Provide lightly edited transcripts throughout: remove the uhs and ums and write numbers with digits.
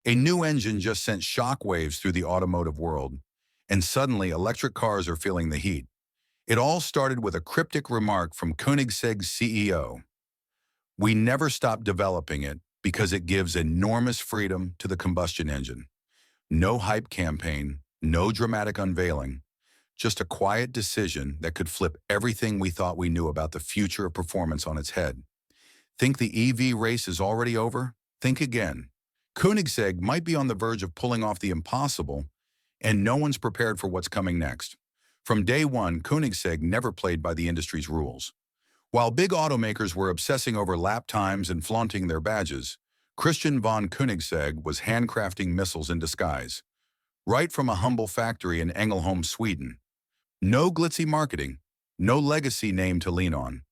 A new engine just sent shockwaves through the automotive world, and suddenly electric cars are feeling the heat. It all started with a cryptic remark from Koenigsegg CEO. We never stop developing it because it gives enormous freedom to the combustion engine. No hype campaign, no dramatic unveiling, just a quiet decision that could flip everything we thought we knew about the future of performance on its head. Think the EV race is already over? Think again. Koenigsegg might be on the verge of pulling off the impossible, and no one's prepared for what's coming next. From day one, Koenigsegg never played by the industry's rules. While big automakers were obsessing over lap times and flaunting their badges, Christian von Koenigsegg was handcrafting missiles in disguise, right from a humble factory in Ängelholm, Sweden. No glitzy marketing, no legacy name to lean on,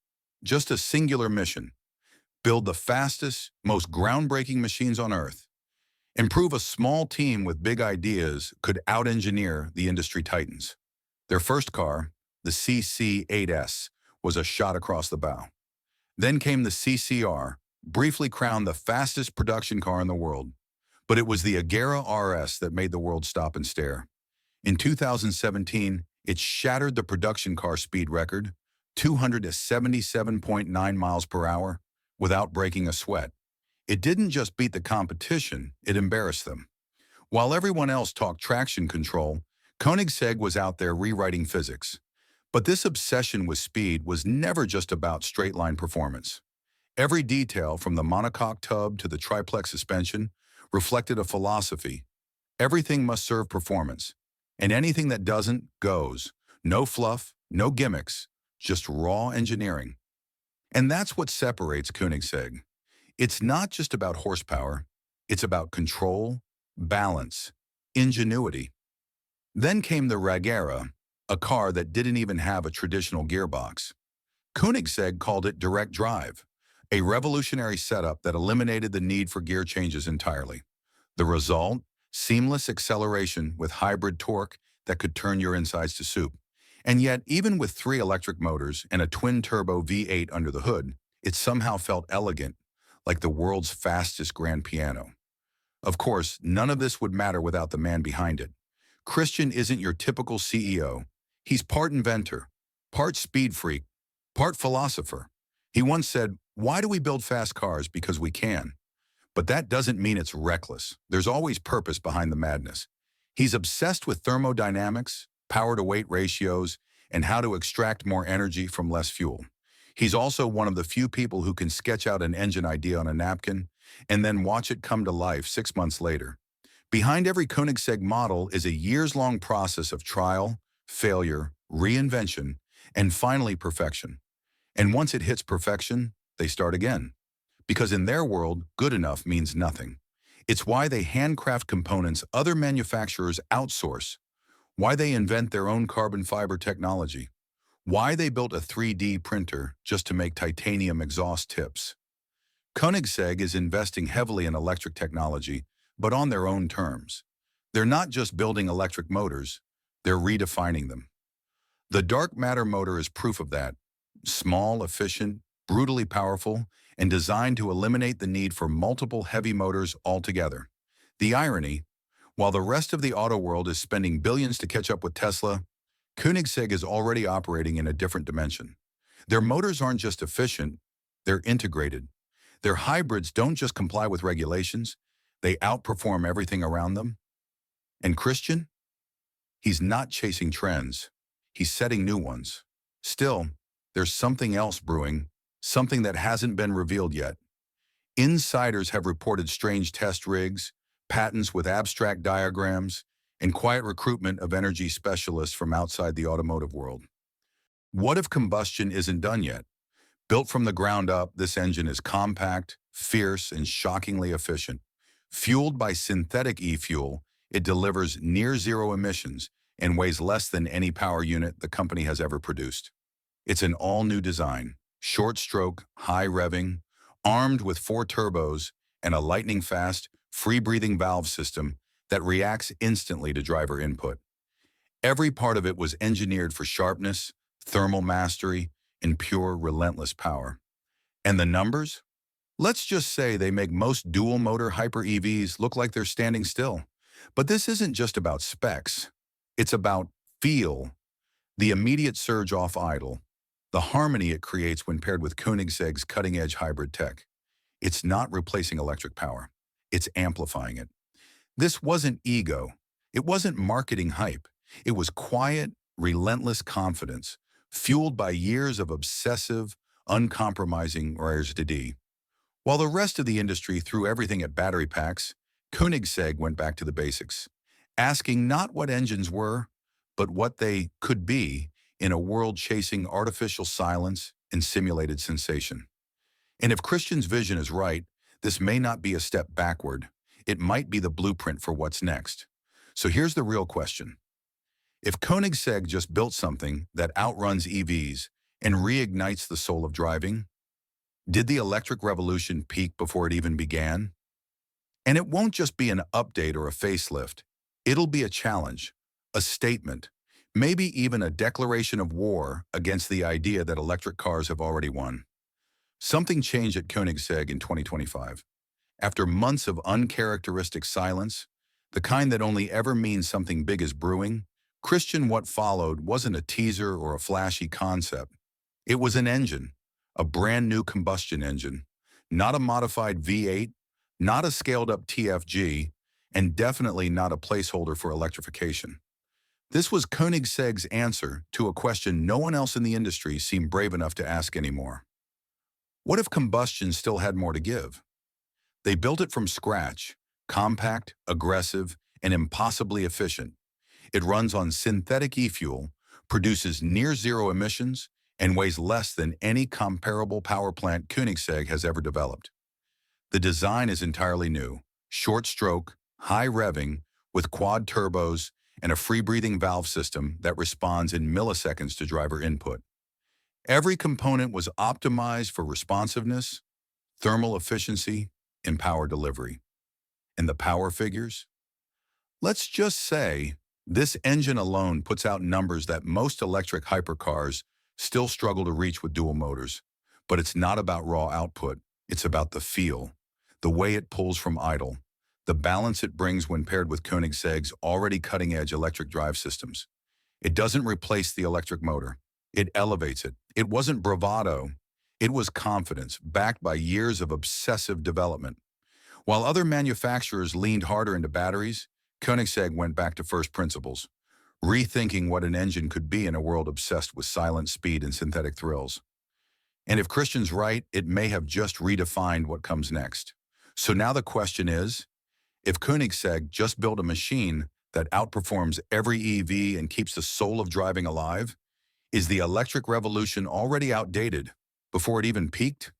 just a singular mission: build the fastest, most groundbreaking machines on Earth, and prove a small team with big ideas could out-engineer the industry titans. Their first car, the CC8S, was a shot across the bow. Then came the CCR, briefly crowned the fastest production car in the world. But it was the Agera RS that made the world stop and stare. In 2017, it shattered the production car speed record, 277.9 miles per hour, without breaking a sweat. It didn't just beat the competition, it embarrassed them. While everyone else talked traction control, Koenigsegg was out there rewriting physics. But this obsession with speed was never just about straight-line performance. Every detail, from the monocoque tub to the triplex suspension, reflected a philosophy. Everything must serve performance, and anything that doesn't goes. No fluff, no gimmicks, just raw engineering. And that's what separates Koenigsegg. It's not just about horsepower, it's about control, balance, ingenuity. Then came the Regera, a car that didn't even have a traditional gearbox. Koenigsegg called it direct drive, a revolutionary setup that eliminated the need for gear changes entirely. The result? Seamless acceleration with hybrid torque that could turn your insides to soup. And yet, even with 3 electric motors and a twin-turbo V8 under the hood, it somehow felt elegant, like the world's fastest grand piano. Of course, none of this would matter without the man behind it. Christian isn't your typical CEO. He's part inventor, part speed freak, part philosopher. He once said, "Why do we build fast cars? Because we can." But that doesn't mean it's reckless. There's always purpose behind the madness. He's obsessed with thermodynamics, power-to-weight ratios, and how to extract more energy from less fuel. He's also one of the few people who can sketch out an engine idea on a napkin and then watch it come to life 6 months later. Behind every Koenigsegg model is a years-long process of trial, failure, reinvention, and finally perfection. And once it hits perfection, they start again. Because in their world, good enough means nothing. It's why they handcraft components other manufacturers outsource, why they invent their own carbon fiber technology, why they built a 3D printer just to make titanium exhaust tips. Koenigsegg is investing heavily in electric technology, but on their own terms. They're not just building electric motors, they're redefining them. The dark matter motor is proof of that. Small, efficient, brutally powerful, and designed to eliminate the need for multiple heavy motors altogether. The irony: while the rest of the auto world is spending billions to catch up with Tesla, Koenigsegg is already operating in a different dimension. Their motors aren't just efficient, they're integrated. Their hybrids don't just comply with regulations, they outperform everything around them. And Christian? He's not chasing trends, he's setting new ones. Still, there's something else brewing, something that hasn't been revealed yet. Insiders have reported strange test rigs, patents with abstract diagrams, and quiet recruitment of energy specialists from outside the automotive world. What if combustion isn't done yet? Built from the ground up, this engine is compact, fierce, and shockingly efficient. Fueled by synthetic e-fuel, it delivers near-zero emissions and weighs less than any power unit the company has ever produced. It's an all-new design, short-stroke, high-revving, armed with 4 turbos and a lightning-fast, free-breathing valve system that reacts instantly to driver input. Every part of it was engineered for sharpness, thermal mastery, and pure, relentless power. And the numbers? Let's just say they make most dual-motor hyper EVs look like they're standing still. But this isn't just about specs. It's about feel, the immediate surge off idle, the harmony it creates when paired with Koenigsegg's cutting-edge hybrid tech. It's not replacing electric power. It's amplifying it. This wasn't ego. It wasn't marketing hype. It was quiet, relentless confidence, fueled by years of obsessive, uncompromising RSD. While the rest of the industry threw everything at battery packs, Koenigsegg went back to the basics, asking not what engines were, but what they could be in a world chasing artificial silence and simulated sensation. And if Christian's vision is right, this may not be a step backward. It might be the blueprint for what's next. So here's the real question. If Koenigsegg just built something that outruns EVs and reignites the soul of driving, did the electric revolution peak before it even began? And it won't just be an update or a facelift. It'll be a challenge, a statement, maybe even a declaration of war against the idea that electric cars have already won. Something changed at Koenigsegg in 2025. After months of uncharacteristic silence, the kind that only ever means something big is brewing, what followed wasn't a teaser or a flashy concept. It was an engine, a brand new combustion engine, not a modified V8, not a scaled-up TFG, and definitely not a placeholder for electrification. This was Koenigsegg's answer to a question no one else in the industry seemed brave enough to ask anymore. What if combustion still had more to give? They built it from scratch, compact, aggressive, and impossibly efficient. It runs on synthetic e-fuel, produces near-zero emissions, and weighs less than any comparable power plant Koenigsegg has ever developed. The design is entirely new, short stroke, high revving, with quad turbos and a free-breathing valve system that responds in milliseconds to driver input. Every component was optimized for responsiveness, thermal efficiency, and power delivery. And the power figures? Let's just say this engine alone puts out numbers that most electric hypercars still struggle to reach with dual motors. But it's not about raw output. It's about the feel, the way it pulls from idle, the balance it brings when paired with Koenigsegg's already cutting-edge electric drive systems. It doesn't replace the electric motor. It elevates it. It wasn't bravado. It was confidence, backed by years of obsessive development. While other manufacturers leaned harder into batteries, Koenigsegg went back to first principles, rethinking what an engine could be in a world obsessed with silent speed and synthetic thrills. And if Christian's right, it may have just redefined what comes next. So now the question is, if Koenigsegg just built a machine that outperforms every EV and keeps the soul of driving alive, is the electric revolution already outdated before it even peaked?